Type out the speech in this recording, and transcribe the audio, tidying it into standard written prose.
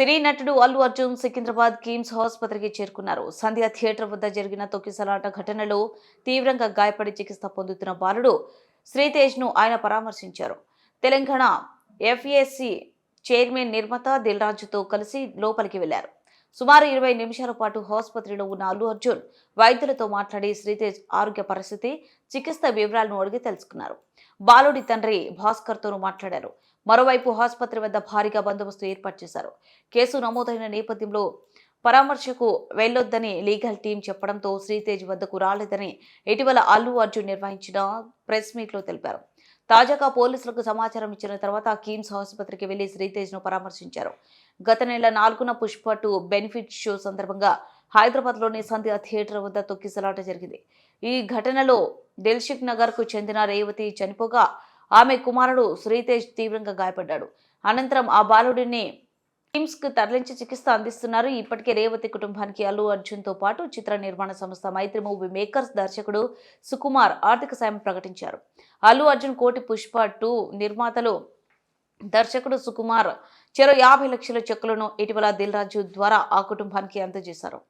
సినీ నటుడు అల్లు అర్జున్ సికింద్రాబాద్ కిమ్స్ ఆసుపత్రికి చేరుకున్నారు. సంధ్య థియేటర్ వద్ద జరిగిన తొక్కిసలాట ఘటనలో తీవ్రంగా గాయపడి చికిత్స పొందుతున్న బాలుడు శ్రీతేజ్ ను ఆయన పరామర్శించారు. తెలంగాణ ఎఫ్ఏసి చైర్మన్ నిర్మాత దిల్ రాజుతో కలిసి లోపలికి వెళ్లారు. సుమారు 20 నిమిషాల పాటు ఆసుపత్రిలో ఉన్న అల్లు అర్జున్ వైద్యులతో మాట్లాడి శ్రీతేజ్ ఆరోగ్య పరిస్థితి, చికిత్స వివరాలను అడిగి తెలుసుకున్నారు. బాలుడి తండ్రి భాస్కర్ తోనూ మాట్లాడారు. మరోవైపు ఆసుపత్రి వద్ద భారీగా బందోబస్తు ఏర్పాటు చేశారు. కేసు నమోదైన నేపథ్యంలో పరామర్శకు వెళ్లొద్దని లీగల్ టీం చెప్పడంతో శ్రీతేజ్ వద్దకు రాలేదని ఇటీవల అల్లు అర్జున్ నిర్వహించిన ప్రెస్ మీట్ లో తెలిపారు. తాజాగా పోలీసులకు సమాచారం ఇచ్చిన తర్వాత కిమ్స్ ఆసుపత్రికి వెళ్లి శ్రీతేజ్ ను పరామర్శించారు. గత నెల 4న పుష్ప 2 బెనిఫిట్ షో సందర్భంగా హైదరాబాద్ లోని సంధ్య థియేటర్ వద్ద తొక్కిసలాట జరిగింది. ఈ ఘటనలో దిల్సుఖ్ నగర్ కు చెందిన రేవతి చనిపోగా ఆమె కుమారుడు శ్రీతేజ్ తీవ్రంగా గాయపడ్డాడు. అనంతరం ఆ బాలుడిని కిమ్స్ కు తరలించి చికిత్స అందిస్తున్నారు. ఇప్పటికే రేవతి కుటుంబానికి అల్లు అర్జున్ తో పాటు చిత్ర నిర్మాణ సంస్థ మైత్రి మూవీ మేకర్స్ దర్శకుడు సుకుమార్ ఆర్థిక సాయం ప్రకటించారు. అల్లు అర్జున్ కోటి పుష్ప 2 నిర్మాతలు దర్శకుడు సుకుమార్ చెరో 50 లక్షల చెక్కులను ఇటీవల దిల్ రాజు ద్వారా ఆ కుటుంబానికి అందజేశారు.